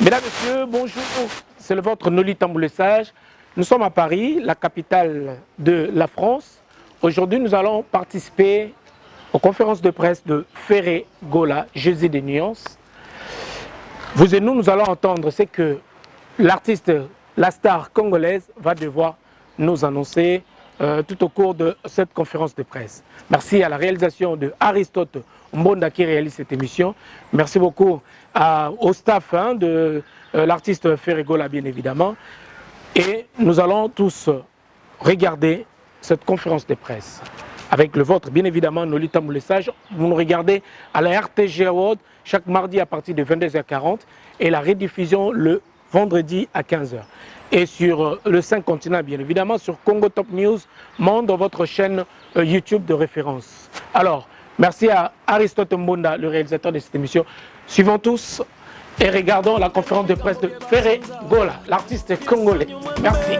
Mesdames, Messieurs, bonjour. C'est le vôtre Noli Tamboulé-Sage. Nous sommes à Paris, la capitale de la France. Aujourd'hui, nous allons participer aux conférences de presse de Ferré Gola, Jésus des nuances. Vous et nous allons entendre ce que l'artiste, la star congolaise, va devoir nous annoncer tout au cours de cette conférence de presse. Merci à la réalisation de Aristote Mbonda qui réalise cette émission. Merci beaucoup au staff de l'artiste Ferré Gola, bien évidemment. Et nous allons tous regarder cette conférence de presse avec le vôtre, bien évidemment, Noli Tamboulé-Sage. Vous nous regardez à la RTG World chaque mardi à partir de 22h40 et la rediffusion le vendredi à 15h. Et sur le 5 continents, bien évidemment, sur Congo Top News, Monde, votre chaîne YouTube de référence. Alors, merci à Aristote Mbonda, le réalisateur de cette émission. Suivons tous et regardons la conférence de presse de Ferré Gola, l'artiste congolais. Merci.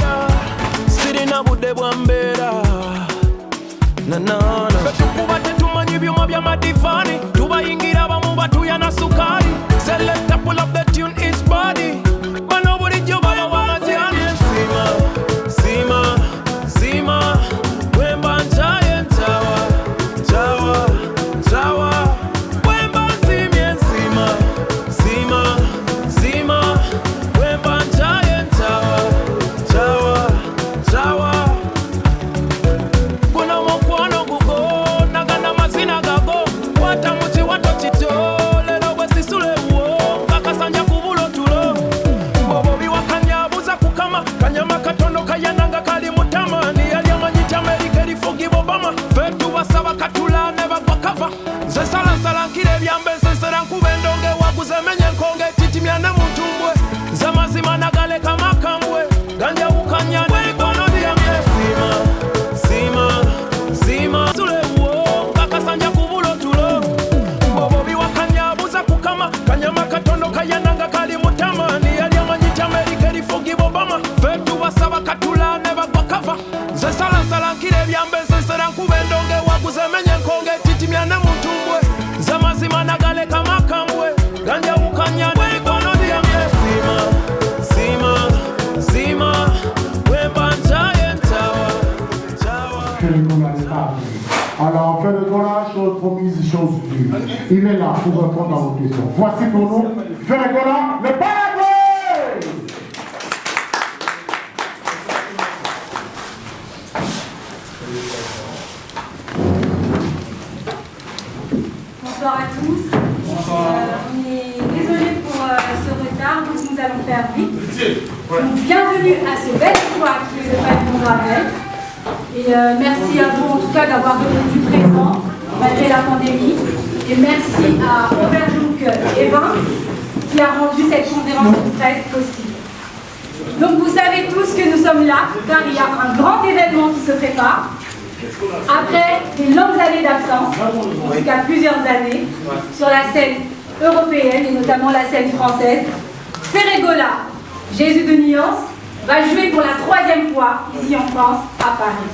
Alors, Ferré Gola, chose promise, chose due. Il est là pour répondre à vos questions. Voici pour nous, Ferré Gola, le Paraguay! Bonsoir à tous. On est désolé pour ce retard, donc nous allons faire vite. Donc, bienvenue à ce bel endroit qui est le pavillon Ravel. Et merci à vous en tout cas d'avoir répondu présent malgré la pandémie. Et merci à Overlook Evans qui a rendu cette conférence de presse possible. Donc vous savez tous que nous sommes là car il y a un grand événement qui se prépare. Après des longues années d'absence, en tout cas plusieurs années, sur la scène européenne et notamment la scène française, Ferré Gola, Jésus de nuances, va jouer pour la 3e fois ici en France, à Paris.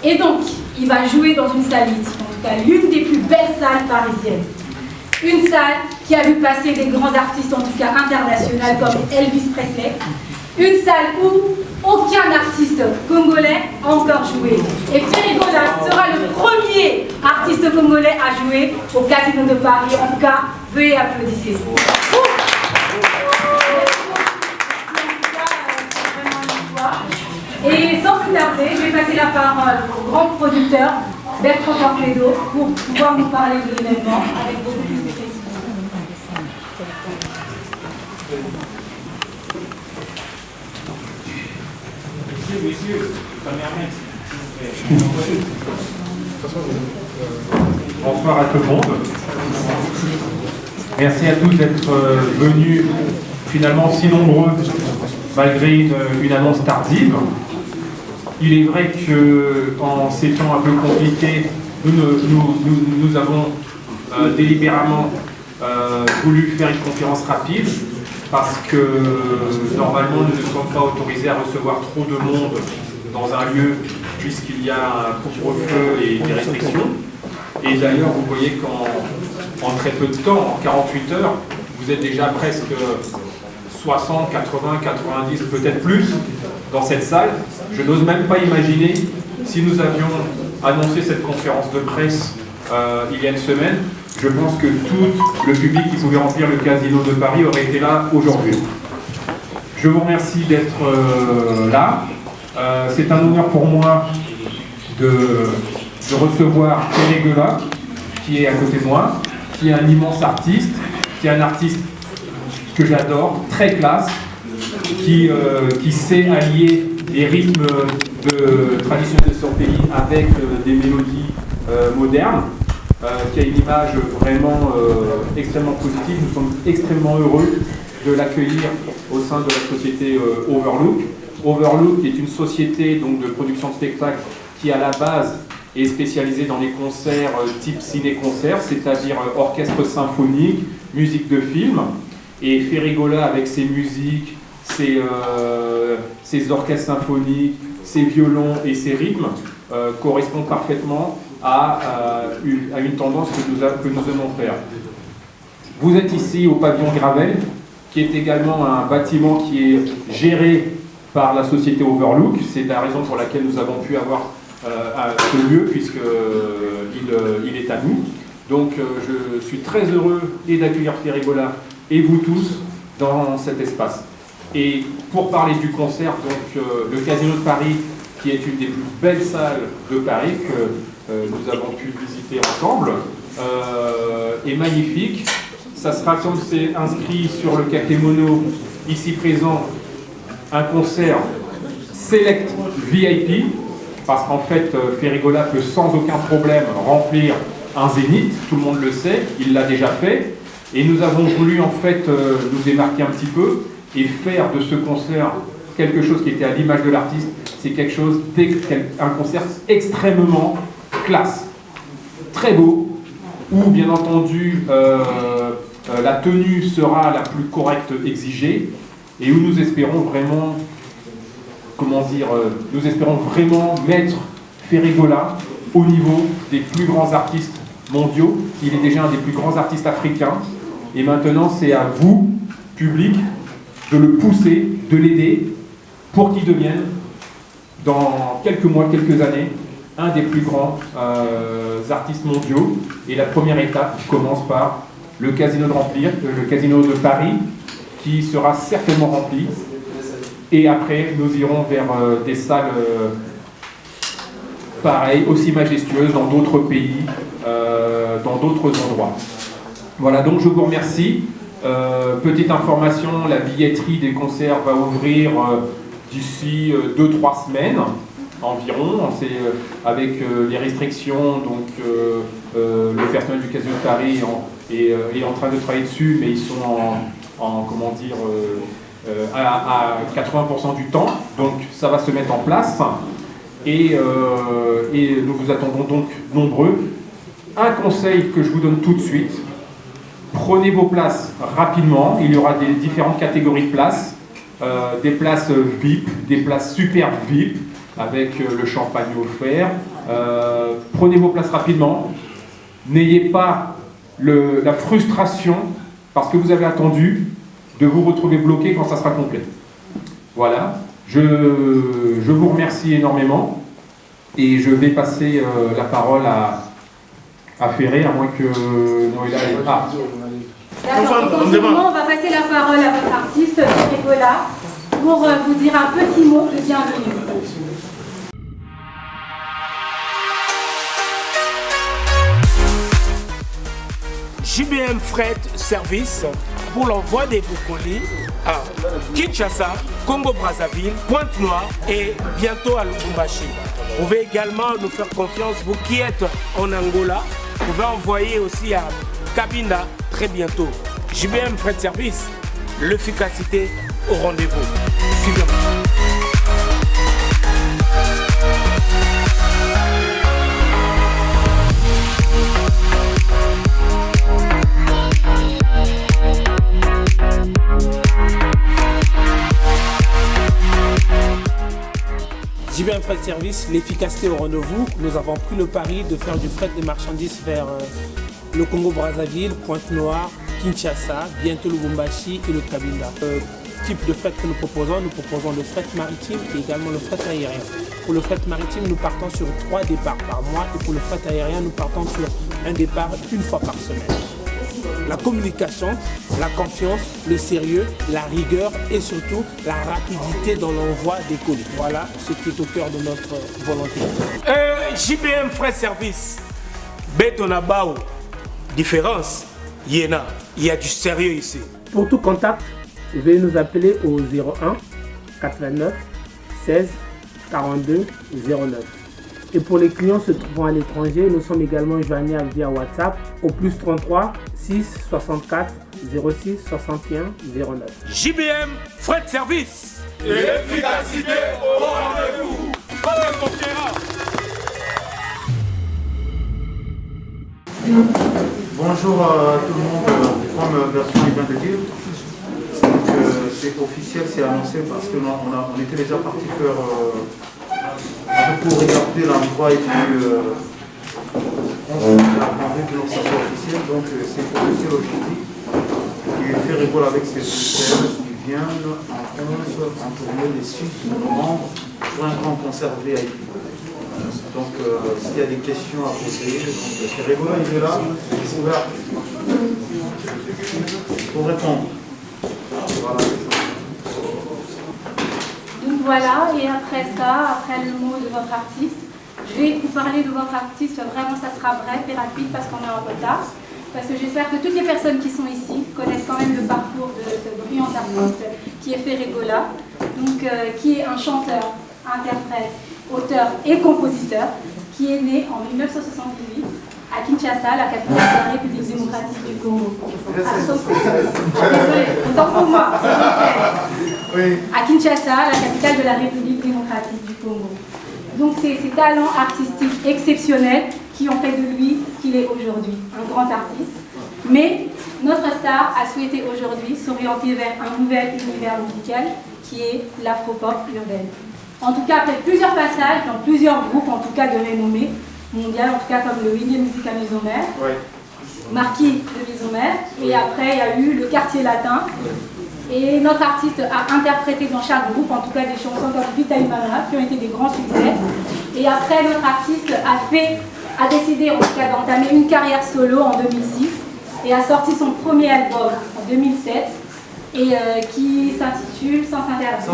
Et donc, il va jouer dans une salle mythique, en tout cas l'une des plus belles salles parisiennes. Une salle qui a vu passer des grands artistes, en tout cas internationaux, comme Elvis Presley. Une salle où aucun artiste congolais a encore joué. Et Ferré Gola sera le premier artiste congolais à jouer au Casino de Paris. En tout cas, veuillez applaudir. Et sans plus tarder, je vais passer la parole au grand producteur Bertrand Torpedo pour pouvoir nous parler de l'événement avec beaucoup plus de précision. Messieurs, bonsoir à tout le monde. Merci à tous d'être venus finalement si nombreux malgré une annonce tardive. Il est vrai qu'en ces temps un peu compliqués, nous avons délibérément voulu faire une conférence rapide parce que normalement nous ne sommes pas autorisés à recevoir trop de monde dans un lieu puisqu'il y a un couvre-feu et des restrictions. Et d'ailleurs, vous voyez qu'en très peu de temps, en 48 heures, vous êtes déjà presque 60, 80, 90, peut-être plus dans cette salle. Je n'ose même pas imaginer si nous avions annoncé cette conférence de presse il y a une semaine. Je pense que tout le public qui pouvait remplir le Casino de Paris aurait été là aujourd'hui. Je vous remercie d'être là. C'est un honneur pour moi de recevoir Ferré Gola, qui est à côté de moi, qui est un immense artiste, qui est un artiste que j'adore, très classe, qui sait allier les rythmes traditionnels de son pays avec des mélodies modernes, qui a une image vraiment extrêmement positive. Nous sommes extrêmement heureux de l'accueillir au sein de la société Overlook. Overlook est une société donc, de production de spectacles qui à la base est spécialisée dans les concerts type ciné-concert, c'est-à-dire orchestre symphonique, musique de film. Et Ferré Gola, avec ses musiques, ses orchestres symphoniques, ses violons et ses rythmes, correspond parfaitement à une tendance que nous aimons faire. Vous êtes ici au pavillon Gravel, qui est également un bâtiment qui est géré par la société Overlook. C'est la raison pour laquelle nous avons pu avoir ce lieu, puisqu'il est à nous. Donc je suis très heureux d'accueillir Ferré Gola et vous tous dans cet espace. Et pour parler du concert, donc le Casino de Paris, qui est une des plus belles salles de Paris que nous avons pu visiter ensemble, est magnifique. Ça sera, comme c'est inscrit sur le kakémono ici présent, un concert select VIP, parce qu'en fait Ferré Gola peut sans aucun problème remplir un zénith, tout le monde le sait, il l'a déjà fait, et nous avons voulu en fait nous démarquer un petit peu et faire de ce concert quelque chose qui était à l'image de l'artiste. C'est quelque chose, un concert extrêmement classe, très beau, où bien entendu la tenue sera la plus correcte exigée, et où nous espérons vraiment, nous espérons vraiment mettre Ferré Gola au niveau des plus grands artistes mondiaux. Il est déjà un des plus grands artistes africains, et maintenant c'est à vous, public, de le pousser, de l'aider, pour qu'il devienne, dans quelques mois, quelques années, un des plus grands artistes mondiaux. Et la première étape commence par le Casino de Paris, qui sera certainement rempli. Et après, nous irons vers des salles pareilles, aussi majestueuses, dans d'autres pays, dans d'autres endroits. Voilà, donc je vous remercie. Petite information, la billetterie des concerts va ouvrir d'ici 2-3 semaines environ. C'est avec les restrictions, donc le personnel du Casino de Paris est en train de travailler dessus, mais ils sont à 80% du temps, donc ça va se mettre en place, et nous vous attendons donc nombreux. Un conseil que je vous donne tout de suite: prenez vos places rapidement. Il y aura des différentes catégories de places, des places VIP, des places super VIP, avec le champagne offert. Prenez vos places rapidement. N'ayez pas la frustration, parce que vous avez attendu, de vous retrouver bloqué quand ça sera complet. Voilà. Je vous remercie énormément, et je vais passer la parole à Ferré, à moins que Noëlla ait... Ah. D'accord, donc en ce moment, on va passer la parole à votre artiste, Ferré Gola, pour vous dire un petit mot de bienvenue. JBM Fret Service pour l'envoi des colis à Kinshasa, Congo-Brazzaville, Pointe-Noire et bientôt à Lubumbashi. Vous pouvez également nous faire confiance, vous qui êtes en Angola, vous pouvez envoyer aussi à Cabinda très bientôt. JBM Fret Service, l'efficacité au rendez-vous. Suivez-moi. JBM Fret Service, l'efficacité au rendez-vous. Nous avons pris le pari de faire du fret des marchandises vers le Congo-Brazzaville, Pointe-Noire, Kinshasa, bientôt Lubumbashi et le Cabinda. types de fret que nous proposons le fret maritime et également le fret aérien. Pour le fret maritime, nous partons sur 3 départs par mois et pour le fret aérien, nous partons sur un départ une fois par semaine. La communication, la confiance, le sérieux, la rigueur et surtout la rapidité dans l'envoi des colis. Voilà ce qui est au cœur de notre volonté. JBM Fret Service, Betonabao, différence, il y a du sérieux ici. Pour tout contact, veuillez nous appeler au 01 89 16 42 09. Et pour les clients se trouvant à l'étranger, nous sommes également joignables via WhatsApp au plus 33 6 64 06 61 09. JBM Fret Service. Et l'efficacité au rendez-vous. Bonjour à tout le monde, comme version vient de dire. C'est officiel, c'est annoncé parce qu'on était déjà parti faire pour regarder l'endroit et puis on a demandé que ça soit officiel, donc c'est officiel aujourd'hui. Il fait rigole avec ses soutiens qui viennent en tournée les 6 novembre pour un grand concert VIP. Donc s'il y a des questions à poser, c'est rigolo, il est là, il est ouvert pour répondre. Voilà. Donc voilà, et après ça, après le mot de votre artiste, je vais vous parler de votre artiste, vraiment ça sera bref et rapide parce qu'on est en retard. Parce que j'espère que toutes les personnes qui sont ici connaissent quand même le parcours de ce brillant artiste qui est Ferregola, donc qui est un chanteur, interprète, auteur et compositeur, qui est né en 1978 à Kinshasa, la capitale de la République démocratique du Congo. Désolé, autant pour moi. À Kinshasa, la capitale de la République démocratique du Congo. Donc c'est ces talents artistiques exceptionnels qui ont fait de lui ce qu'il est aujourd'hui, un grand artiste. Mais notre star a souhaité aujourd'hui s'orienter vers un nouvel univers musical qui est l'afropop urbaine. En tout cas, après plusieurs passages dans plusieurs groupes, en tout cas de renommée mondiale, en tout cas comme le William Music à Maison-Mère, Marquis de Maison-Mère, et après il y a eu le Quartier Latin. Et notre artiste a interprété dans chaque groupe, en tout cas des chansons comme Vita Imara, qui ont été des grands succès. Et après, notre artiste a décidé en tout cas d'entamer une carrière solo en 2006 et a sorti son premier album en 2007 et qui s'intitule Sans Interdit.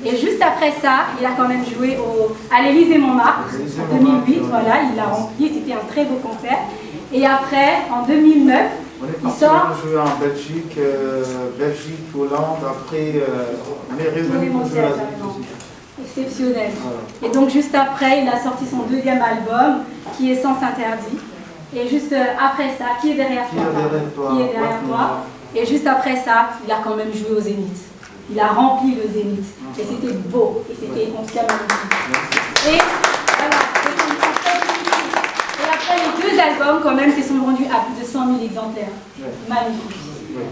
Et juste après ça, il a quand même joué à l'Élysée-Montmartre en 2008. Voilà, il l'a rempli, c'était un très beau concert. Et après, en 2009, il sort. On a joué en Belgique, Hollande, après, mais revenu pour jouer la exceptionnel. Voilà. Et donc juste après, il a sorti son deuxième album, qui est Sans Interdit. Et juste après ça, Qui est derrière toi? Qui est derrière toi? Et juste après ça, il a quand même joué au Zénith. Il a rempli le Zénith. Et c'était beau. Et c'était en tout cas magnifique. Et voilà. Et après les deux albums, quand même, se sont vendus à plus de 100 000 exemplaires. Magnifique.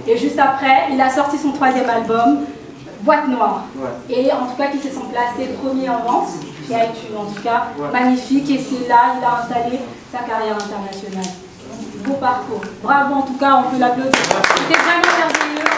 Et juste après, il a sorti son troisième album, Boîte Noire. Et en tout cas, qui se sont placés premiers en vente. Et a été en tout cas magnifique. Et c'est là, il a installé sa carrière internationale. Beau parcours. Bravo, en tout cas, on peut l'applaudir. C'était vraiment merveilleux,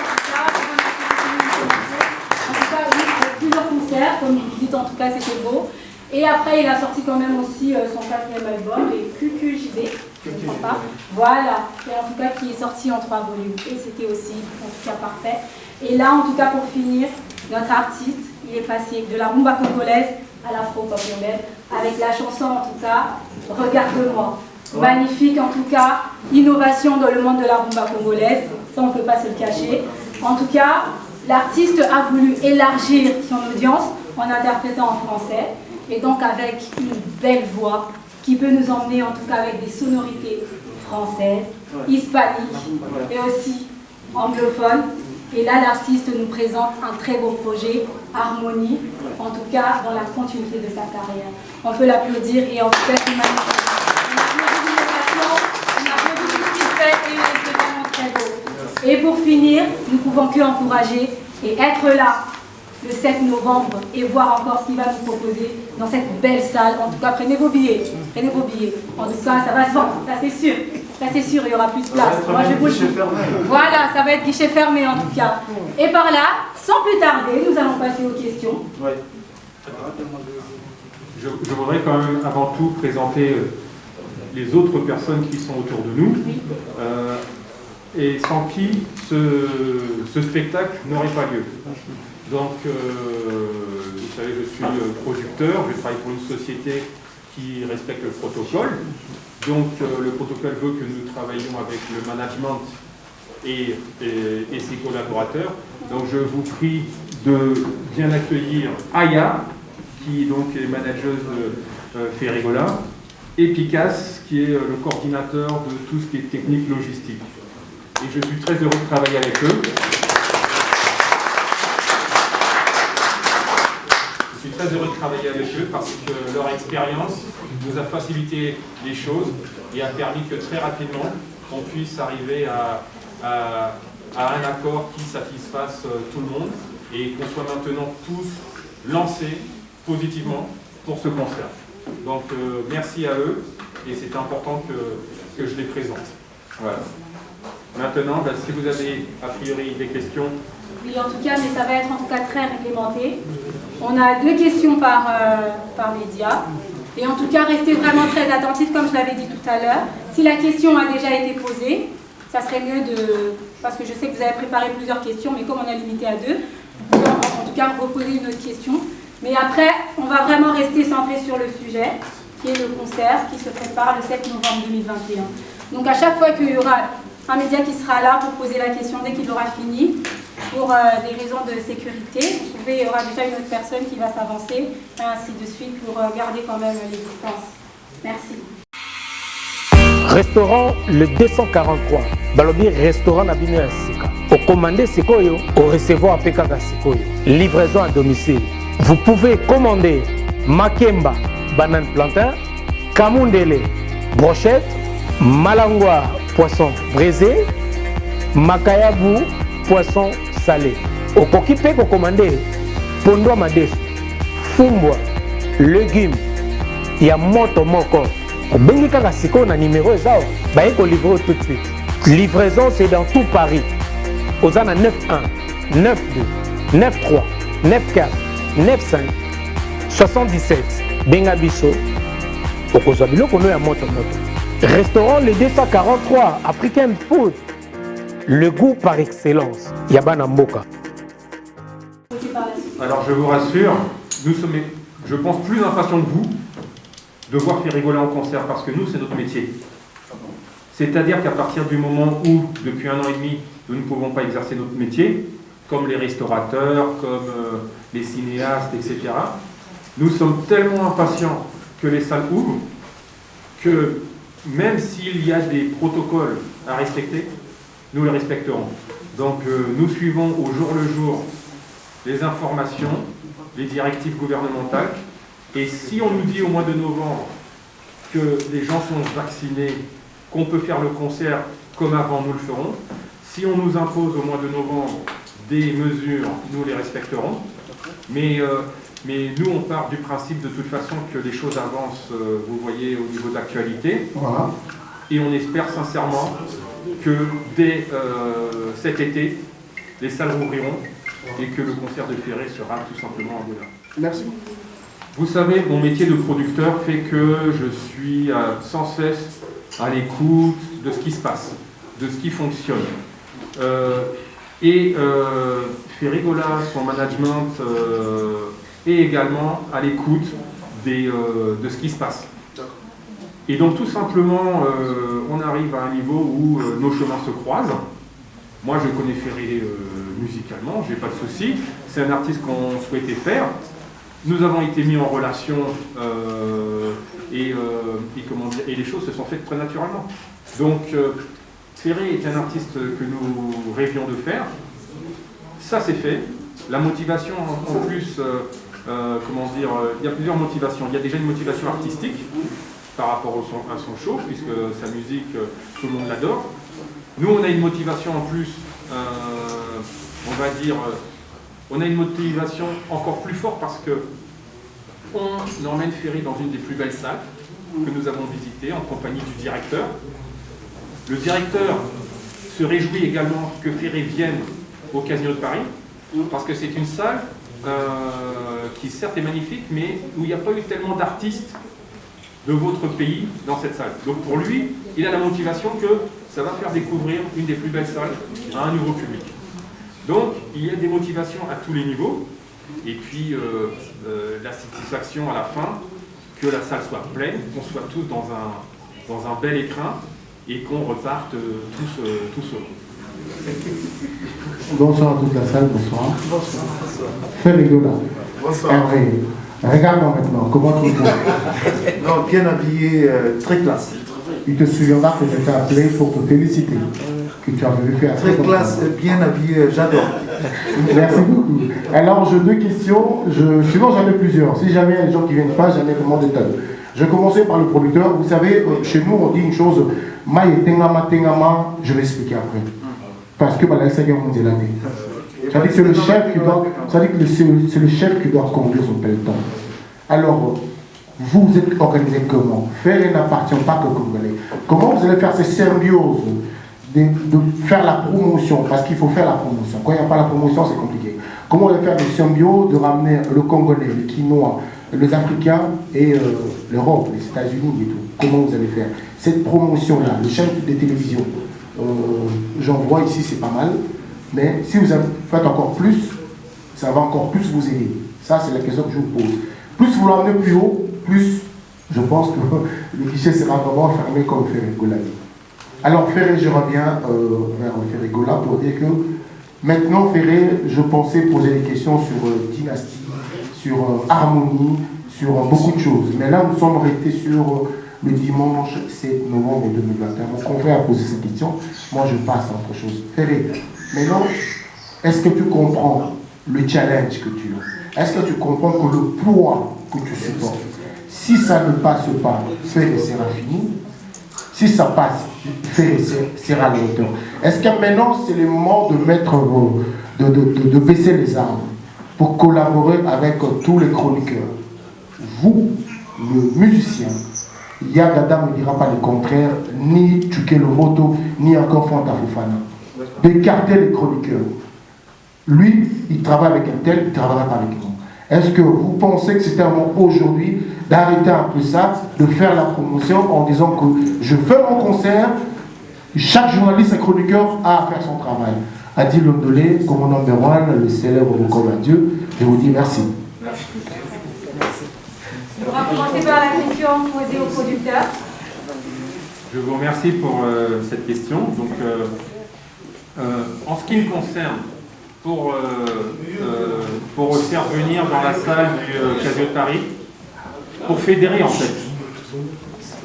en tout cas, oui, avec plusieurs concerts, comme vous dites, en tout cas, c'était beau. Et après, il a sorti quand même aussi son quatrième album, les QQJD, je ne crois pas. Voilà, et en tout cas, qui est sorti en 3 volumes. Et c'était aussi, en tout cas, parfait. Et là, en tout cas, pour finir, notre artiste, il est passé de la rumba congolaise à l'afro-pop urbaine, avec la chanson, en tout cas, Regarde-moi. Magnifique, en tout cas, innovation dans le monde de la rumba congolaise, ça on ne peut pas se le cacher. En tout cas, l'artiste a voulu élargir son audience en interprétant en français, et donc avec une belle voix qui peut nous emmener en tout cas avec des sonorités françaises, hispaniques et aussi anglophones. Et là, l'artiste nous présente un très beau projet, Harmonie, en tout cas dans la continuité de sa carrière. On peut l'applaudir et en tout cas, c'est magnifique. Et pour finir, nous ne pouvons que encourager et être là le 7 novembre et voir encore ce qu'il va nous proposer dans cette belle salle. En tout cas, prenez vos billets. En tout cas, ça va se vendre, ça c'est sûr. Ça c'est sûr, il n'y aura plus de place. Ça va être guichet fermé. Voilà, ça va être guichet fermé en tout cas. Et par là, sans plus tarder, nous allons passer aux questions. Ouais. Je voudrais quand même avant tout présenter les autres personnes qui sont autour de nous, et sans qui ce spectacle n'aurait pas lieu. Donc, vous savez, je suis producteur, je travaille pour une société qui respecte le protocole. Donc, le protocole veut que nous travaillions avec le management et ses collaborateurs. Donc, je vous prie de bien accueillir Aya, qui donc est manageuse de Ferrigola, et Picasse, qui est le coordinateur de tout ce qui est technique logistique. Et je suis très heureux de travailler avec eux. Je suis très heureux de travailler avec eux parce que leur expérience nous a facilité les choses et a permis que très rapidement, on puisse arriver à un accord qui satisfasse tout le monde et qu'on soit maintenant tous lancés positivement pour ce concert. Donc merci à eux et c'est important que je les présente. Voilà. Maintenant, si vous avez a priori des questions. Oui, en tout cas, mais ça va être en tout cas très réglementé. On a 2 questions par média. Et en tout cas, restez vraiment très attentifs, comme je l'avais dit tout à l'heure. Si la question a déjà été posée, ça serait mieux de... Parce que je sais que vous avez préparé plusieurs questions, mais comme on a limité à 2, vous pouvez en tout cas reposer une autre question. Mais après, on va vraiment rester centré sur le sujet, qui est le concert qui se prépare le 7 novembre 2021. Donc à chaque fois qu'il y aura un média qui sera là pour poser la question dès qu'il aura fini, pour des raisons de sécurité, il y aura déjà une autre personne qui va s'avancer, et ainsi de suite, pour garder quand même les distances. Merci. Restaurant le 243. Balobi restaurant na bino ya sika. Au commander sikoyo, au recevoir pekaka sikoyo. Livraison à domicile. Vous pouvez commander makemba, banane plantain, kamundele, brochette, malangwa, poisson braisé, makayabu, poisson salé. Au koki pe ko commander pondwa madesu, fumbwa, légumes, ya moto moko. Au bengi kaka siko na numéro ezao, ba ko livrer tout de suite. Livraison c'est dans tout Paris. Aux ana 91, 92, 93, 94, 95, 77. Benga biso. Okozwa biloko no ya moto moto. Restaurant le 243, African Food. Le goût par excellence. Yabana Mboka. Alors je vous rassure, nous sommes, je pense, plus impatients que vous de voir Ferrigola en concert parce que nous, c'est notre métier. C'est-à-dire qu'à partir du moment où, depuis 1 an et demi, nous ne pouvons pas exercer notre métier, comme les restaurateurs, comme les cinéastes, etc., nous sommes tellement impatients que les salles ouvrent que même s'il y a des protocoles à respecter, nous les respecterons. Donc nous suivons au jour le jour les informations, les directives gouvernementales, et si on nous dit au mois de novembre que les gens sont vaccinés, qu'on peut faire le concert comme avant, nous le ferons. Si on nous impose au mois de novembre des mesures, nous les respecterons. Mais nous, on part du principe de toute façon que les choses avancent, vous voyez, au niveau d'actualité. Voilà. Et on espère sincèrement que dès cet été, les salles rouvriront et que le concert de Ferré sera tout simplement un bonheur. Merci. Vous savez, mon métier de producteur fait que je suis sans cesse à l'écoute de ce qui se passe, de ce qui fonctionne. Ferrigola, son management, est également à l'écoute de ce qui se passe. Et donc tout simplement, on arrive à un niveau où nos chemins se croisent. Moi, je connais Ferré musicalement, j'ai pas de souci. C'est un artiste qu'on souhaitait faire. Nous avons été mis en relation et les choses se sont faites très naturellement. Donc, Ferré est un artiste que nous rêvions de faire. Ça, c'est fait. La motivation, en plus, il y a plusieurs motivations. Il y a déjà une motivation artistique par rapport à son show, puisque sa musique, tout le monde l'adore. Nous, on a une motivation en plus, on a une motivation encore plus forte parce que on emmène Ferré dans une des plus belles salles que nous avons visitées en compagnie du directeur. Le directeur se réjouit également que Ferré vienne au Casino de Paris, parce que c'est une salle qui certes est magnifique, mais où il n'y a pas eu tellement d'artistes de votre pays dans cette salle. Donc pour lui, il a la motivation que ça va faire découvrir une des plus belles salles à un nouveau public. Donc il y a des motivations à tous les niveaux, et puis la satisfaction à la fin, que la salle soit pleine, qu'on soit tous dans un bel écrin, et qu'on reparte tous heureux. Bonsoir à toute la salle, bonsoir. Ferré Gola. Bonsoir. Hervé, regarde-moi maintenant, comment tu te vois? Non, bien habillé, très classe. Il te souviendra que je t'ai appelé pour te féliciter, que tu as voulu faire Très bon classe, travail. bien habillé, j'adore. Merci beaucoup. Alors, j'ai deux questions. Sinon, j'en ai plusieurs. Si jamais il y a des gens qui ne viennent pas, j'en ai vraiment des tonnes. Je vais commencer par le producteur. Vous savez, chez nous, on dit une chose. Maï tengama tengama, je vais expliquer après. Parce que c'est le chef qui doit, c'est le chef qui doit conduire son peloton. Alors, vous êtes organisé comment? Ferré n'appartient pas qu'aux Congolais. Comment vous allez faire ces symbioses de faire la promotion? Parce qu'il faut faire la promotion. Quand il n'y a pas la promotion, c'est compliqué. Comment vous allez faire des symbioses de ramener le Congolais, le Quinois, les Africains et l'Europe, les États-Unis et tout? Comment vous allez faire cette promotion-là? Les chaînes de télévision, j'en vois ici, c'est pas mal. Mais si vous faites encore plus, ça va encore plus vous aider. Ça, c'est la question que je vous pose. Plus vous l'emmenez plus haut, plus je pense que le guichet sera vraiment fermé comme Ferré Gola. Alors Ferré, je reviens vers Ferré Gola pour dire que maintenant Ferré, je pensais poser des questions sur dynastie, sur harmonie, sur beaucoup de choses. Mais là, nous sommes restés sur le dimanche 7 novembre 2021. Mon confrère a posé cette question. Moi, je passe à autre chose. Ferré, maintenant, est-ce que tu comprends le challenge que tu as? Est-ce que tu comprends que le poids que tu supportes, si ça ne passe pas, Ferré sera fini. Si ça passe, Ferré sera à la hauteur. Est-ce que maintenant, c'est le moment de mettre, de baisser les armes pour collaborer avec tous les chroniqueurs? Vous, le musicien, Yagada ne dira pas le contraire, ni Tchukelo Moto, ni encore Fanta Fofana. D'écarter les chroniqueurs. Lui, il travaille avec un tel, il travaillera pas avec nous. Est-ce que vous pensez que c'est un moment aujourd'hui d'arrêter un peu ça, de faire la promotion en disant que je fais mon concert, chaque journaliste et chroniqueur a à faire son travail? Adil Ondolé, comme number one, le célèbre comme un dieu, je vous dis merci. On va commencer par la question posée au producteur. Je vous remercie pour cette question. Donc, en ce qui me concerne, pour faire venir dans la salle du Casino de Paris, pour fédérer en fait,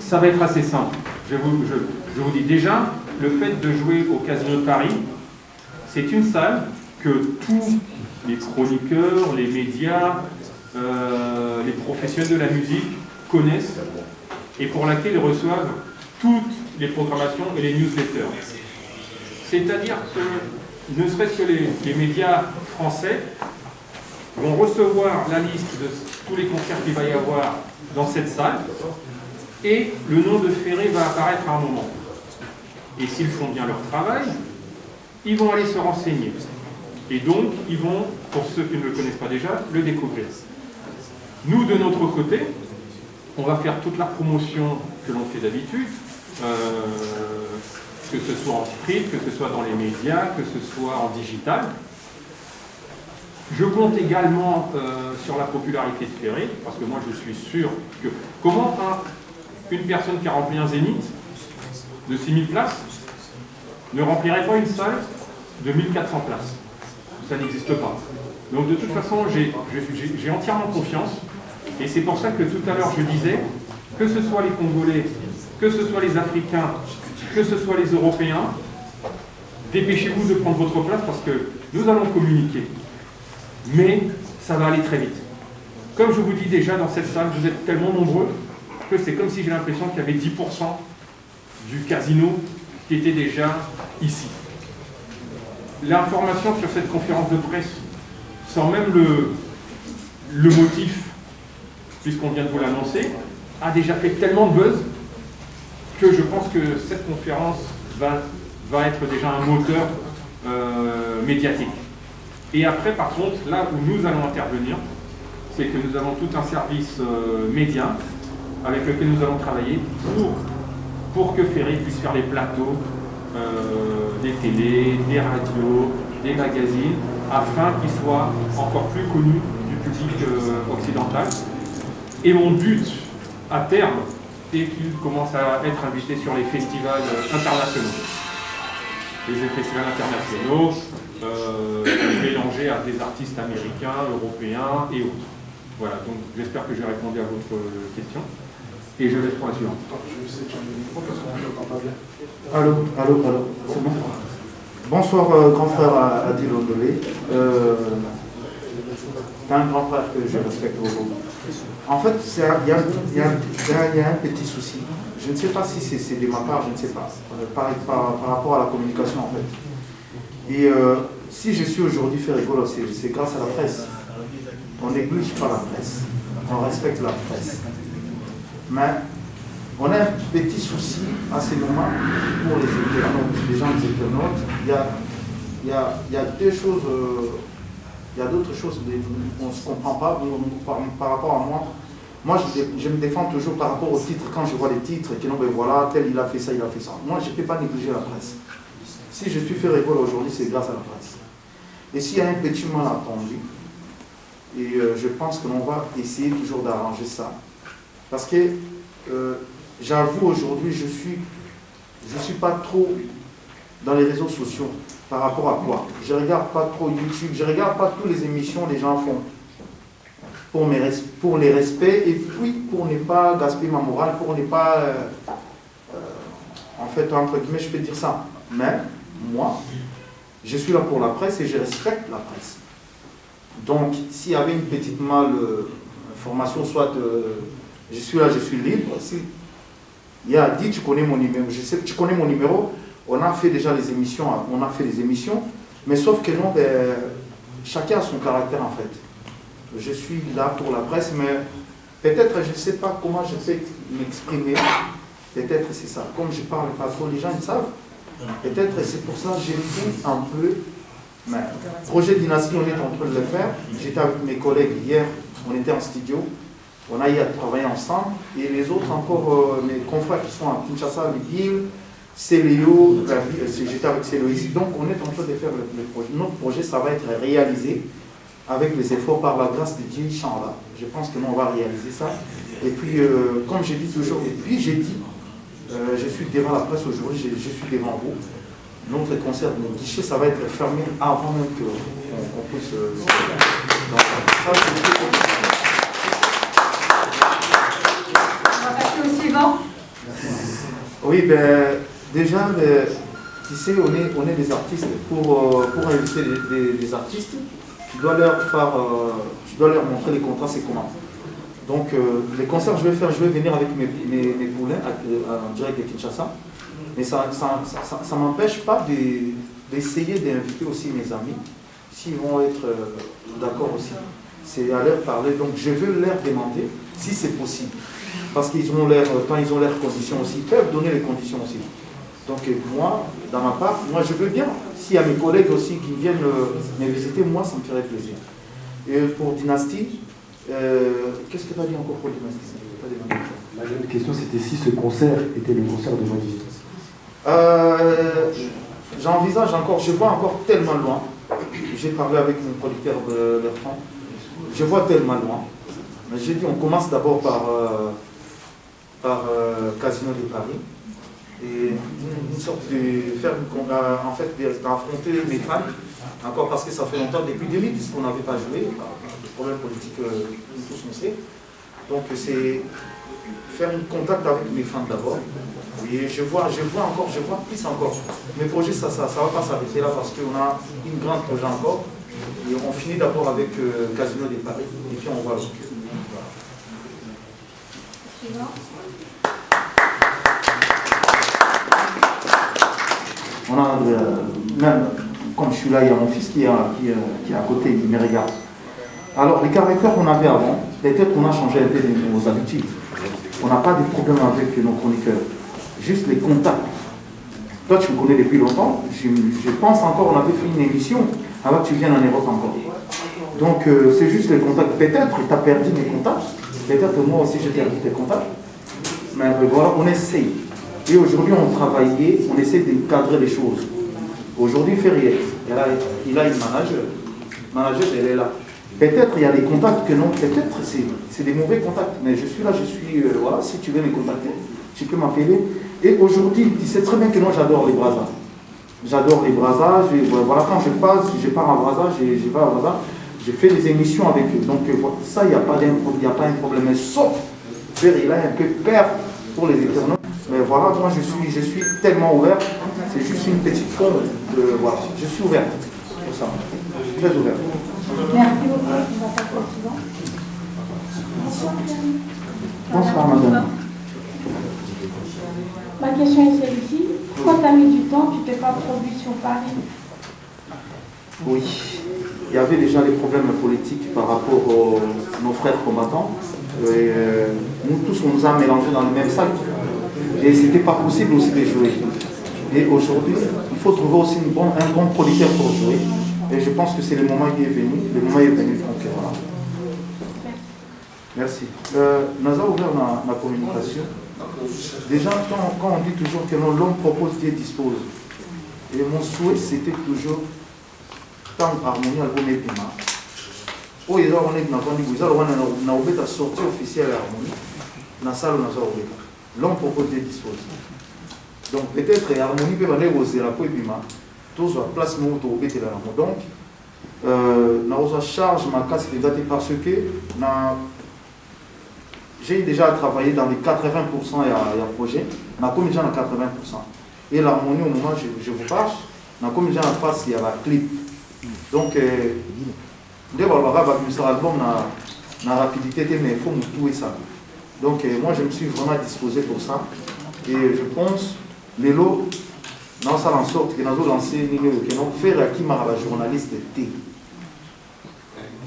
ça va être assez simple. Je vous dis déjà, le fait de jouer au Casino de Paris, c'est une salle que tous les chroniqueurs, les médias, les professionnels de la musique connaissent et pour laquelle ils reçoivent toutes les programmations et les newsletters. C'est-à-dire que, ne serait-ce que les médias français vont recevoir la liste de tous les concerts qu'il va y avoir dans cette salle et le nom de Ferré va apparaître à un moment. Et s'ils font bien leur travail, ils vont aller se renseigner. Et donc, ils vont, pour ceux qui ne le connaissent pas déjà, le découvrir. Nous, de notre côté, on va faire toute la promotion que l'on fait d'habitude, que ce soit en script, que ce soit dans les médias, que ce soit en digital. Je compte également sur la popularité de Ferré, parce que moi je suis sûr que... Comment une personne qui a rempli un zénith de 6000 places ne remplirait pas une salle de 1400 places? Ça n'existe pas. Donc de toute façon, j'ai entièrement confiance. Et c'est pour ça que tout à l'heure je disais, que ce soit les Congolais, que ce soit les Africains, que ce soit les Européens, dépêchez-vous de prendre votre place parce que nous allons communiquer. Mais ça va aller très vite. Comme je vous dis déjà, dans cette salle, vous êtes tellement nombreux que c'est comme si j'ai l'impression qu'il y avait 10% du casino qui était déjà ici. L'information sur cette conférence de presse, sans même le motif, puisqu'on vient de vous l'annoncer, a déjà fait tellement de buzz que je pense que cette conférence va être déjà un moteur médiatique. Et après, par contre, là où nous allons intervenir, c'est que nous avons tout un service média avec lequel nous allons travailler pour que Ferry puisse faire les plateaux des télés, des radios, des magazines, afin qu'il soit encore plus connu du public occidental. Et mon but, à terme, est qu'il commence à être invité sur les festivals internationaux. Les festivals internationaux, mélangés à des artistes américains, européens et autres. Voilà, donc j'espère que j'ai répondu à votre question. Et je laisse pour la suivante. Allô, c'est bon? Bonsoir, grand frère Adil Ondolé. C'est un grand frère que je respecte beaucoup. En fait, il y a un petit souci. Je ne sais pas si c'est de ma part, je ne sais pas. Par rapport à la communication, en fait. Et si je suis aujourd'hui fait rigolo, c'est grâce à la presse. On néglige pas la presse. On respecte la presse. Mais on a un petit souci à ces moments pour les internautes, les gens des internautes. Il y a deux choses, il y a d'autres choses qu'on ne se comprend pas par rapport à moi. Moi, je me défends toujours par rapport aux titres. Quand je vois les titres, qui non, ben voilà, tel il a fait ça, il a fait ça. Moi, je ne peux pas négliger la presse. Si je suis fait rigolo aujourd'hui, c'est grâce à la presse. Et s'il y a un petit malentendu, et je pense que l'on va essayer toujours d'arranger ça. Parce que j'avoue aujourd'hui, je suis pas trop dans les réseaux sociaux. Par rapport à quoi? Je ne regarde pas trop YouTube, je ne regarde pas toutes les émissions que les gens font. Pour les respects et puis pour ne pas gaspiller ma morale, pour ne pas... en fait, entre guillemets, je peux dire ça. Mais moi, je suis là pour la presse et je respecte la presse. Donc, s'il y avait une petite malformation, soit je suis là, je suis libre. Si il y a dit, tu connais mon numéro, je sais que tu connais mon numéro, on a fait déjà les émissions, mais sauf que non, chacun a son caractère en fait. Je suis là pour la presse, mais peut-être, je ne sais pas comment je sais m'exprimer, peut-être c'est ça. Comme je parle pas trop, les gens ils savent, peut-être c'est pour ça que j'ai fait un peu. Mais projet Dynastie, on est en train de le faire. J'étais avec mes collègues hier, on était en studio, on a eu à travailler ensemble, et les autres encore, mes confrères qui sont à Kinshasa, Lille, Céléo, j'étais avec Céléo ici, donc on est en train de faire le projet. Notre projet, ça va être réalisé avec les efforts par la grâce de Dieu, Inch'Allah. Je pense que nous, on va réaliser ça. Et puis, comme j'ai dit toujours, et puis j'ai dit, je suis devant la presse aujourd'hui, je suis devant vous. Notre concert de guichet, ça va être fermé avant même qu'on puisse... donc, ça, on va passer au suivant. oui, déjà, tu sais, on est des artistes. Pour inviter des artistes, tu dois leur montrer les contrats, c'est comment. Donc, les concerts que je vais venir avec mes poulains en direct de Kinshasa. Mais ça ne m'empêche pas d'essayer d'inviter aussi mes amis, s'ils vont être d'accord aussi. C'est à leur parler. Donc, je veux leur demander si c'est possible. Parce qu'ils ont quand ils ont leurs conditions aussi, ils peuvent donner les conditions aussi. Donc moi, dans ma part, moi je veux bien. S'il y a mes collègues aussi qui viennent me visiter, moi ça me ferait plaisir. Et pour Dynastie, qu'est-ce que tu as dit encore pour Dynastie? Ma deuxième question c'était si ce concert était le concert de votre vie. J'envisage encore, je vois encore tellement loin. J'ai parlé avec mon producteur Bertrand. Je vois tellement loin. Mais j'ai dit, on commence d'abord par Casino de Paris. Et une sorte de faire en fait d'affronter mes fans, encore parce que ça fait longtemps, depuis 2010 qu'on n'avait pas joué, des problèmes politiques tous on sait. Donc c'est faire un contact avec mes fans d'abord. Et je vois plus encore. Mes projets, ça va pas s'arrêter là parce qu'on a une grande projet encore. Et on finit d'abord avec Casino de Paris. Et puis on voit. On a même, comme je suis là, il y a mon fils qui est à côté, il me regarde. Alors, les caractères qu'on avait avant, peut-être qu'on a changé un peu nos habitudes. On n'a pas de problème avec nos chroniqueurs. Juste les contacts. Toi, tu me connais depuis longtemps. Je pense encore, on avait fait une émission avant que tu viennes en Europe encore. Donc, c'est juste les contacts. Peut-être tu as perdu mes contacts. Peut-être moi aussi, j'ai perdu tes contacts. Mais voilà, on essaye. Et aujourd'hui, on travaillait, on essaie de cadrer les choses. Aujourd'hui, Ferrier, il a une manager. Manager, elle est là. Peut-être il y a des contacts que non, peut-être c'est des mauvais contacts. Mais je suis là, voilà, si tu veux me contacter, tu peux m'appeler. Et aujourd'hui, tu sais très bien que moi, j'adore les brasas. J'adore les brasas. Voilà, quand je pars à Brasa, je vais à Brasa, je fais des émissions avec eux. Donc, ça, il n'y a pas un problème. Mais sauf, il a un peu peur pour les internautes. Mais voilà, moi, je suis tellement ouvert. C'est juste une petite forme de... Voilà, je suis ouvert pour ça. Très ouvert. Merci beaucoup. On va passer au suivant. Bonsoir, madame. Ma question est celle-ci. Pourquoi tu as mis du temps, tu t'es pas produit sur Paris? Oui, il y avait déjà des problèmes politiques par rapport à nos frères combattants. Et, nous tous, on nous a mélangés dans le même sac. Et ce n'était pas possible aussi de jouer. Et aujourd'hui, il faut trouver aussi un bon producteur pour jouer. Et je pense que c'est le moment qui est venu. Le moment est venu, donc voilà. Merci. Nous avons ouvert la communication. Déjà, quand on dit toujours que l'homme propose, Dieu dispose. Et mon souhait, c'était toujours tant harmonie à l'homme et piment. Oh, il y a une sortie officielle à l'harmonie. Dans la salle, l'homme propose, Dieu dispose. Donc peut-être l'harmonie peut aller aux élapo et piment. Tous la place où on peut donc, nous charge ma casse de date parce que j'ai déjà travaillé dans les 80% et projet, na comme déjà dans 80%. Et l'harmonie au moment où je vous parle, na comme déjà en face il y a la clip. Donc, dès que vous avez l'album na rapidité, mais il faut me tout ça. Donc moi je me suis vraiment disposé pour ça. Et je pense, les lots, dans ça en sorte que nous avons lancé faire à qui m'a la journaliste T.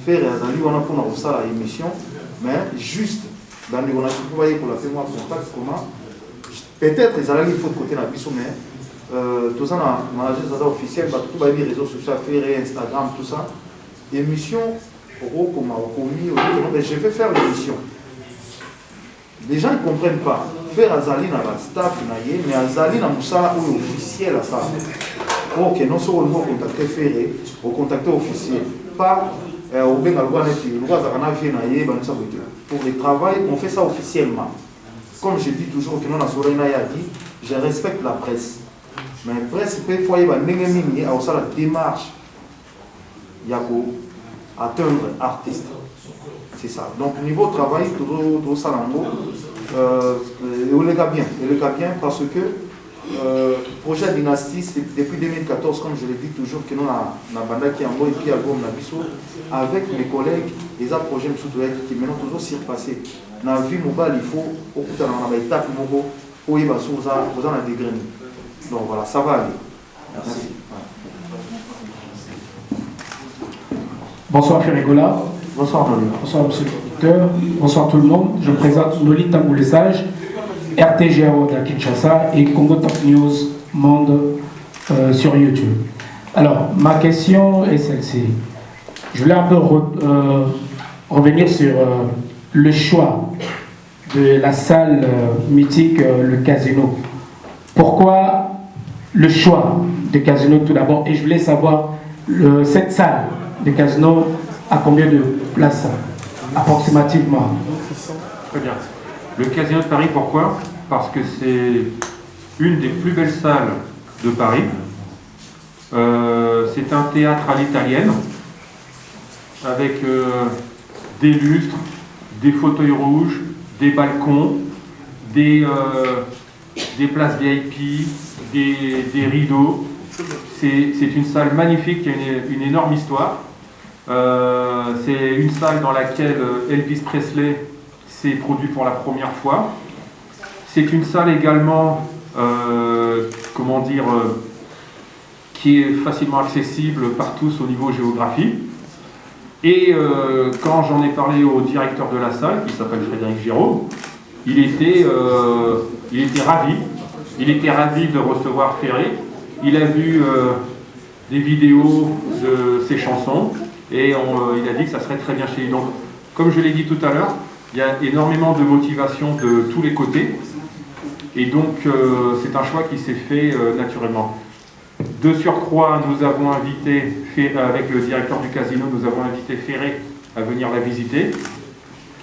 Faire à Zali, on a pour nous ça l'émission, mais juste dans les journalistes, vous voyez pour la faire moi contact comment. Peut-être les Zali il faut de côté la biso, mais tout ça dans l'agence officielle, tout les réseaux sociaux, faire Instagram, tout ça. Émission, je vais faire l'émission. Les gens ne comprennent pas. Faire Azali dans la staff, mais Azali dans Moussala ou officiel à ça. Ok, non seulement contacter Ferré, au contacter officiel. Pas au pour le travail, on fait ça officiellement. Comme je dis toujours, que non, je respecte la presse. Mais la presse, il faut avoir la démarche. Il y a atteindre artiste. C'est ça. Donc, niveau travail, tout ça on le gars bien. On le gars bien parce que projet Dynastie, c'est depuis 2014, comme je l'ai dit toujours, que nous avons banda qui envoie et puis album avec mes collègues, les projets qui maintenant toujours surpassé. Dans la vie mobile, il faut au bout d'un étape pour y passer vous en avez des graines. Donc voilà, ça va aller. Merci. Bonsoir Ferrigola. Bonsoir Noli. Bonsoir monsieur le producteur. Bonsoir tout le monde. Je présente Noli Tamboulessage, RTGAO de la Kinshasa et Congo Top News Monde sur YouTube. Alors, ma question est celle-ci. Je voulais un peu revenir sur le choix de la salle mythique, le Casino. Pourquoi le choix de Casino tout d'abord? Et je voulais savoir, cette salle de Casino à combien de places approximativement? Très bien. Le Casino de Paris, pourquoi? Parce que c'est une des plus belles salles de Paris. C'est un théâtre à l'italienne, avec des lustres, des fauteuils rouges, des balcons, des places VIP, des rideaux. C'est une salle magnifique qui a une énorme histoire. C'est une salle dans laquelle Elvis Presley s'est produit pour la première fois. C'est une salle également, qui est facilement accessible par tous au niveau géographie. Et quand j'en ai parlé au directeur de la salle, qui s'appelle Frédéric Giraud, il était ravi Il était ravi de recevoir Ferré. Il a vu des vidéos de ses chansons et il a dit que ça serait très bien chez lui. Donc, comme je l'ai dit tout à l'heure, il y a énormément de motivation de tous les côtés. Et donc, c'est un choix qui s'est fait naturellement. De surcroît, nous avons invité, avec le directeur du casino, nous avons invité Ferré à venir la visiter,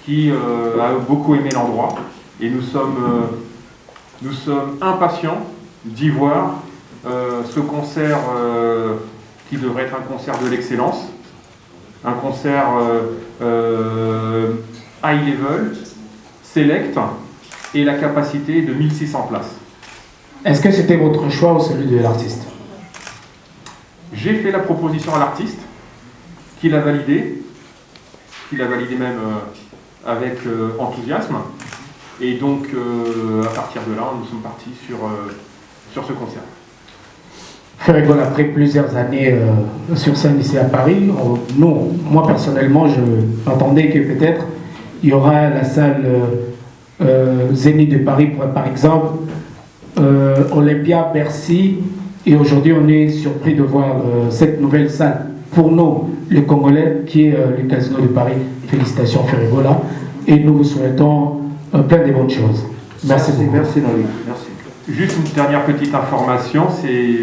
qui a beaucoup aimé l'endroit. Et nous sommes impatients d'y voir ce concert qui devrait être un concert de l'excellence, un concert high level, select, et la capacité de 1600 places. Est-ce que c'était votre choix ou celui de l'artiste? J'ai fait la proposition à l'artiste, qui l'a validé même avec enthousiasme. Et donc, à partir de là, nous sommes partis sur ce concert. Ferré Gola, après plusieurs années sur scène ici à Paris, moi personnellement, je m'attendais que peut-être il y aura la salle Zénith de Paris, par exemple, Olympia, Bercy, et aujourd'hui on est surpris de voir cette nouvelle salle pour nous, les Congolais, qui est le Casino de Paris. Félicitations Ferré Gola, et nous vous souhaitons plein de bonnes choses. Merci beaucoup. Merci Noli. Merci. Juste une dernière petite information, c'est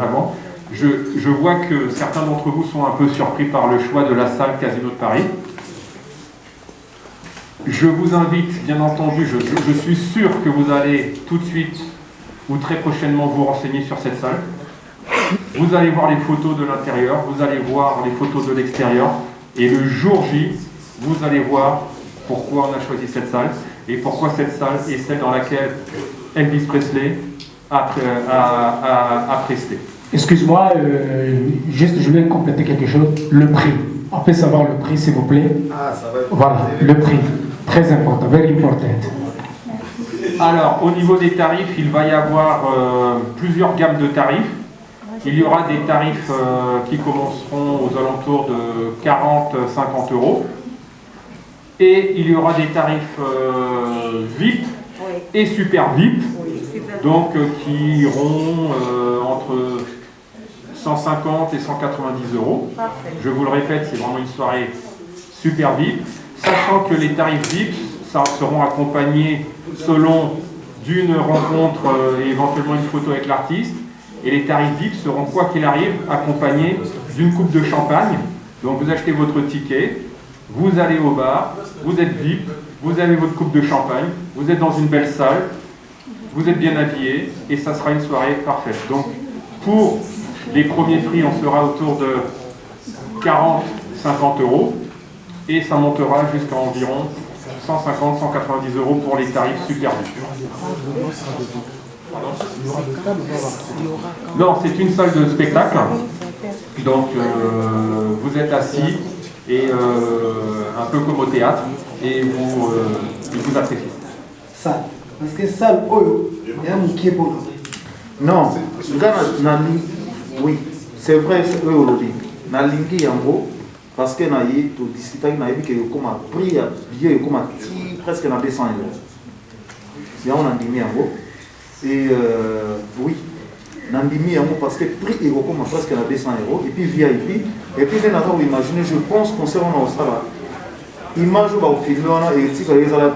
avant. Je vois que certains d'entre vous sont un peu surpris par le choix de la salle Casino de Paris. Je vous invite, bien entendu, je suis sûr que vous allez tout de suite ou très prochainement vous renseigner sur cette salle. Vous allez voir les photos de l'intérieur, vous allez voir les photos de l'extérieur, et le jour J, vous allez voir pourquoi on a choisi cette salle et pourquoi cette salle est celle dans laquelle Elvis Presley a presté. Excuse-moi, juste je voulais compléter quelque chose. Le prix. On peut savoir le prix, s'il vous plaît? Ah, ça va être... Voilà, le prix. Très important, very important. Alors, au niveau des tarifs, il va y avoir plusieurs gammes de tarifs. Il y aura des tarifs qui commenceront aux alentours de 40-50 euros. Et il y aura des tarifs VIP et super VIP, donc qui iront entre 150 et 190 euros. Je vous le répète, c'est vraiment une soirée super VIP, sachant que les tarifs VIP seront accompagnés selon d'une rencontre et éventuellement une photo avec l'artiste, et les tarifs VIP seront, quoi qu'il arrive, accompagnés d'une coupe de champagne. Donc vous achetez votre ticket, vous allez au bar, vous êtes VIP, vous avez votre coupe de champagne, vous êtes dans une belle salle, vous êtes bien habillé, et ça sera une soirée parfaite. Donc pour les premiers prix, on sera autour de 40-50 euros, et ça montera jusqu'à environ 150-190 euros pour les tarifs super VIP. Non, c'est une salle de spectacle, donc vous êtes assis, et un peu comme au théâtre, et vous appréciez. Salle. Parce que salle, il y a un qui est bon. Non, oui, c'est vrai, c'est eux aujourd'hui. Na lingi yango, parce que na yi to discuter na yi que comme a prix à billet comme a presque na 200 euros. C'est on a dimi yango. Et oui, nandimi yango parce que prix est comme presque na 200 euros, et puis VIP, et puis maintenant vous imaginez, je pense qu'on sera en Australie. Image ou au film et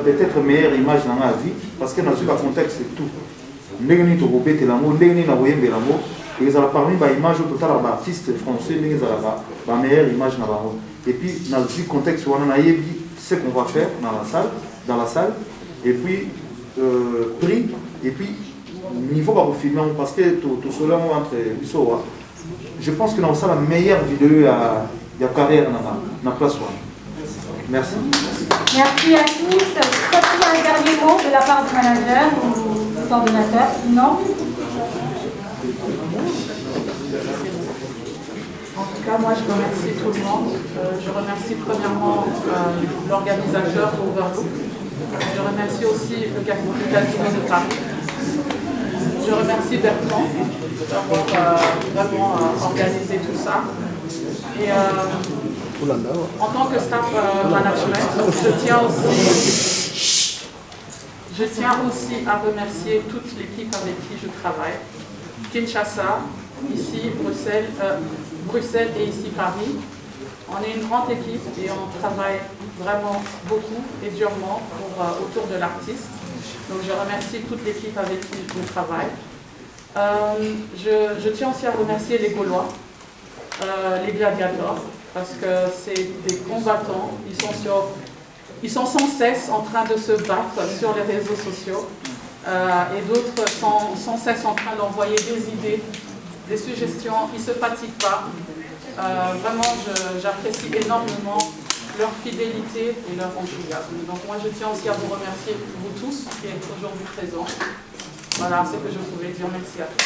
peut-être meilleure image dans la vie parce que dans le contexte c'est tout. N'engni to bopete l'amour, n'engni na voyembe l'amour et ils ont parmi ba image total ba artiste français n'engni ba meilleure image na ba. Et puis dans le contexte on a yebi ce qu'on va faire dans la salle et puis prix et puis niveau ba au film parce que tout cela entre bisoa. Je pense que dans ça la meilleure vidéo il y a carrière na place one. Merci. Merci à tous. Peut-être un dernier mot de la part du manager ou du coordonnateur? Non? En tout cas, moi, je remercie tout le monde. Je remercie premièrement l'organisateur Overlook. Je remercie aussi le Casino de Paris. Je remercie Bertrand d'avoir vraiment organisé tout ça. Et en tant que staff management, Je tiens aussi à remercier toute l'équipe avec qui je travaille. Kinshasa, ici, Bruxelles et ici Paris. On est une grande équipe et on travaille vraiment beaucoup et durement autour de l'artiste. Donc je remercie toute l'équipe avec qui je travaille. Je tiens aussi à remercier les Gaulois, les gladiateurs, parce que c'est des combattants. Ils sont sans cesse en train de se battre sur les réseaux sociaux et d'autres sont sans cesse en train d'envoyer des idées, des suggestions. Ils ne se fatiguent pas. Vraiment, j'apprécie énormément leur fidélité et leur enthousiasme. Donc moi, je tiens aussi à vous remercier, vous tous, qui êtes aujourd'hui présents. Voilà ce que je pouvais dire. Merci à tous.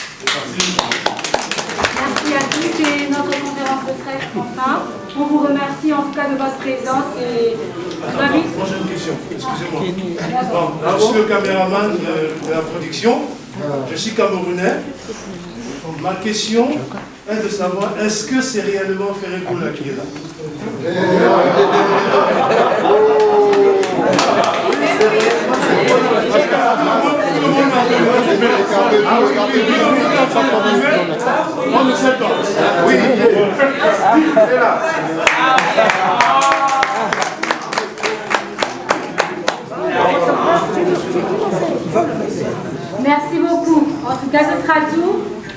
Merci à tous et notre conférence de presse prend fin. On vous remercie en tout cas de votre présence et prochaine question, excusez-moi. Bon, je suis le caméraman de la production, je suis camerounais. Ma question est de savoir, est-ce que c'est réellement Ferré Gola qui est là? Oui, il est là. merci beaucoup. En tout cas, ce sera tout.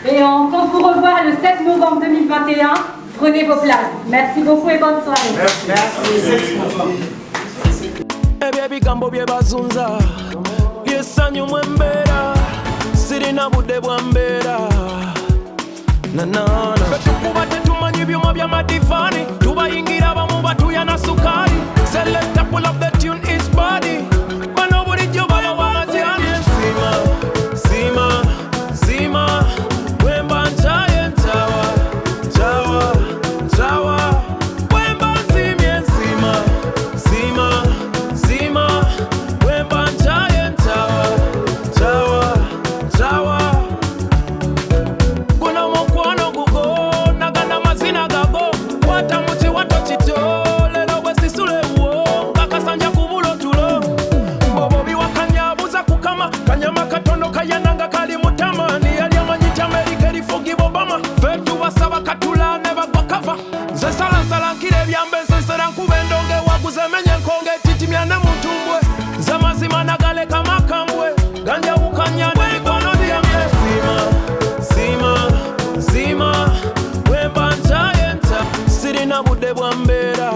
Et on compte vous revoir le 7 novembre 2021. Prenez vos places. Merci beaucoup et bonne soirée. Merci. Baby kambo bye bazunza yesanyu mwembera sirina budde bwambera nanana tukuba tetumanyi byuma bya madivani tubayingira bamu batuya na sukari select pull up the tune is body bano bulijjo baba wamajani sima sima wemba nchaye nchawa wemba nsimye sima wemba nchaye nchawa kuna mokwano gugo nagana mazina gago wata muti wato chito lelo wesisule uo kakasanja kubulo tulo bobobi wakanyabuza kukama kanyama katono kayananga kali mutamani yali amanyita Amerika lifugi bobama fetu basaba katula ne bagwakava nze salansala nkire byambe nsensera nkubendonge waguzemenye nkonge titimyane mutumbwe zamazima nagale kamakambwe ganja ukanya n'emikwano byange sima wemba nchaye sirina budde bwambeera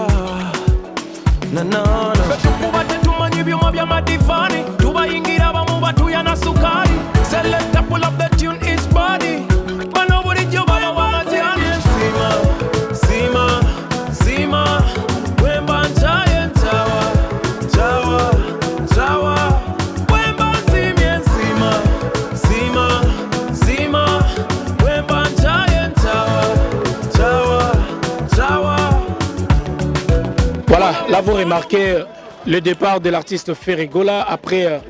nanana tukuba tetumanyi byuma bya madivani tubayingira bamu batuya na sukari select pull up the tune is body bano bulijjo baba wamajani sima wemba nchaye nchawa wemba nsimye sima wemba nchaye nchawa. Voilà, là vous remarquez le départ de l'artiste Ferré Gola après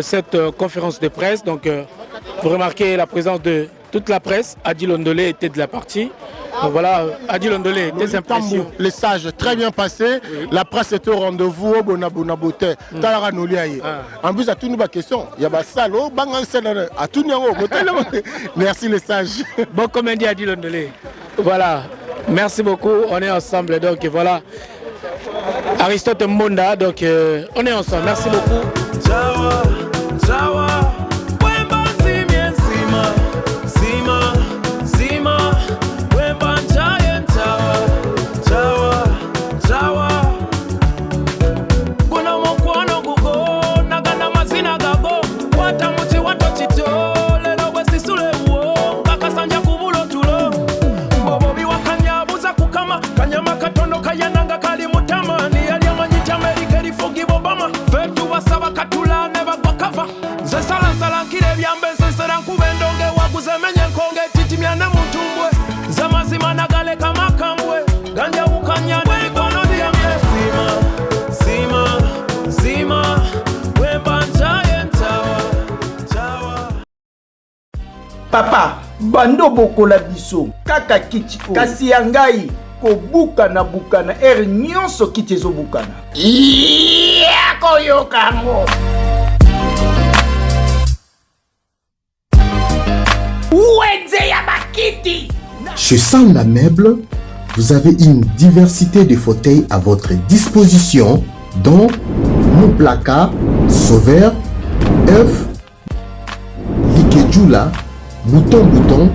cette conférence de presse. Donc vous remarquez la présence de toute la presse. Adi Londolé était de la partie. Donc voilà, Adi Londolé, des impressions. Les sages, très bien passé. Oui. La presse était au rendez-vous. En plus, à toutes nos questions, il y a Bassalo, à tout merci les sages. Bon, comme dit Adi Londolé. Voilà, merci beaucoup. On est ensemble. Donc voilà. Aristote Monda, donc on est ensemble. Merci beaucoup. Papa, bando bokola biso, kaka kitiko, kasi yangai, ko bukana bukana, nyonso kitezo bukana. Iya koyokango. Chez Sanda Meubles, vous avez une diversité de fauteuils à votre disposition, dont nos placards, sauveurs, œufs, likedjula, bouton,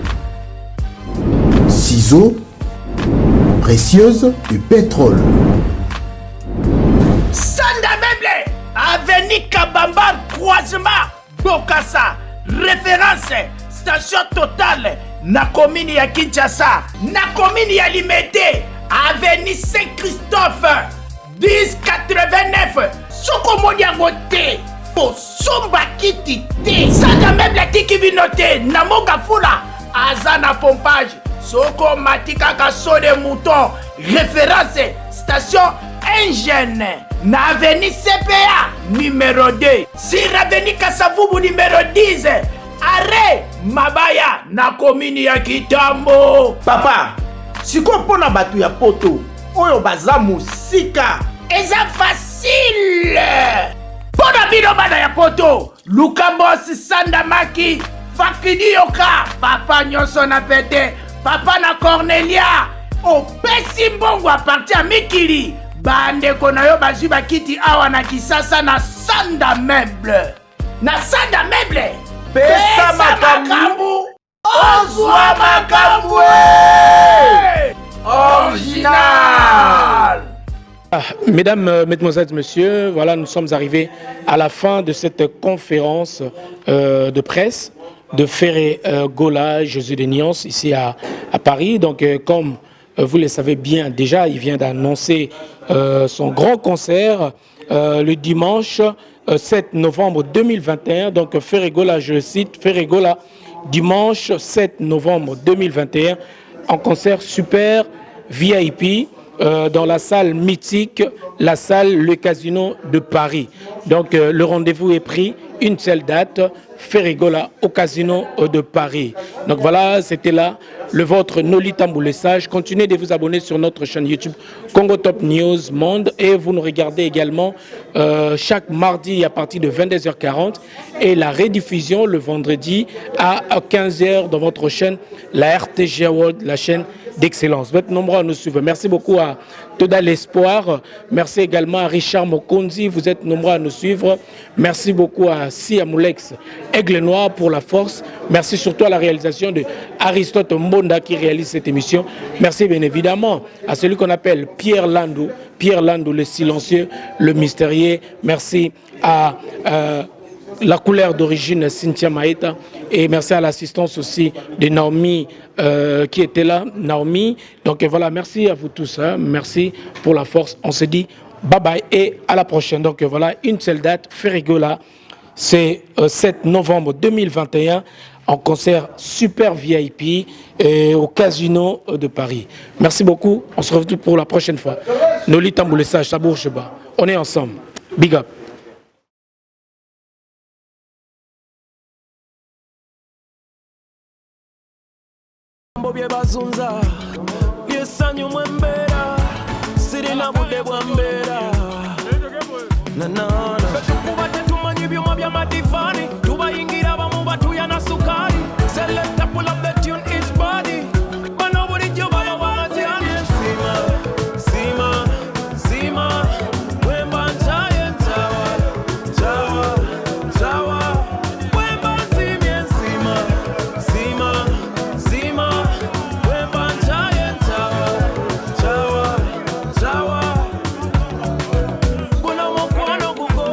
ciseaux, précieuses et pétrole. Sanda Meubles, avenue Kabamba, croisement, Bokassa, référence, station totale, na commune ya Kinshasa, na commune ya Limete, avenue Saint-Christophe, 1089, Sokomodia Gote, Somba Kiti Te, Sanda Meubles tiki vinote, na Moga Fula, Azana Pompage, Soko Matika Kasode Mouton, référence, station Ingène, na avenue CPA, numéro 2, sur avenue Kasavubu, numéro 10, arrêt Mabaya, na commune ya Kitambo. Papa, siko pona batu ya poto, oyo baza musika. Eza facile. Pona bino bana ya poto, Lukambos Sanda Maki, Fakidi Yoka, papa nyonso na pete, papa na Cornelia, opesi mbongo a partir ya mikili. Bandeko na yo bazwi bakiti awa na Kisasa na Sanda Meubles. Na Sanda Meubles, pesa makambu, ozwa makambu original. Mesdames, Mesdemoiselles, Messieurs, voilà, nous sommes arrivés à la fin de cette conférence de presse de Ferré Gola, Jésus de Nyons, ici à Paris. Donc, comme vous le savez bien déjà, il vient d'annoncer son grand concert le dimanche 7 novembre 2021. Donc, Ferré Gola, je cite, Ferré Gola, dimanche 7 novembre 2021, en concert super VIP. Dans la salle mythique, la salle Le Casino de Paris. Donc le rendez-vous est pris, une seule date, Ferré Gola au Casino de Paris. Donc voilà, c'était là le vôtre Noli Tamboulé Sage. Continuez de vous abonner sur notre chaîne YouTube Congo Top News Monde et vous nous regardez également chaque mardi à partir de 22h40 et la rediffusion le vendredi à 15h dans votre chaîne, la RTG World, la chaîne d'excellence. Vous êtes nombreux à nous suivre. Merci beaucoup à Toda l'Espoir. Merci également à Richard Mokonzi. Vous êtes nombreux à nous suivre. Merci beaucoup à Sia Moulex, Aigle Noir pour la force. Merci surtout à la réalisation de Aristote Mbonda qui réalise cette émission. Merci bien évidemment à celui qu'on appelle Pierre Landou le silencieux, le mystérieux. Merci à la couleur d'origine Cynthia Maeta et merci à l'assistance aussi de Naomi qui était là, Naomi. Donc voilà, merci à vous tous, hein. Merci pour la force. On se dit bye bye et à la prochaine. Donc voilà, une seule date, Ferré Gola, c'est 7 novembre 2021 en concert super VIP au Casino de Paris. Merci beaucoup, on se retrouve pour la prochaine fois. Noli Tamboulé Sage, Sabour Cheba, on est ensemble. Big up. Bye bazunza byesanyu mwembera sirina budde bwambera nanana tukuba tetumanyi byuma bya madivani tubayingira bamu batuya na sukari select up pull up the tune each body bano bulijjo baba bamatyani sima wemba nchaye nchawa wemba nsimye sima Guna mokwano gugo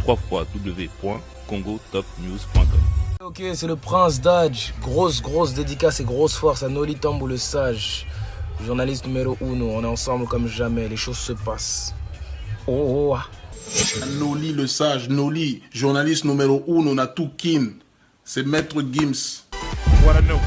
www.congotopnews.com. Ok, c'est le Prince Dodge. Grosse dédicace et grosse force à Noli Tambou le Sage. Journaliste numéro 1, on est ensemble comme jamais, les choses se passent. Oh. Noli le Sage, Noli, journaliste numéro 1, on a tout kin. C'est Maître Gims. What I know.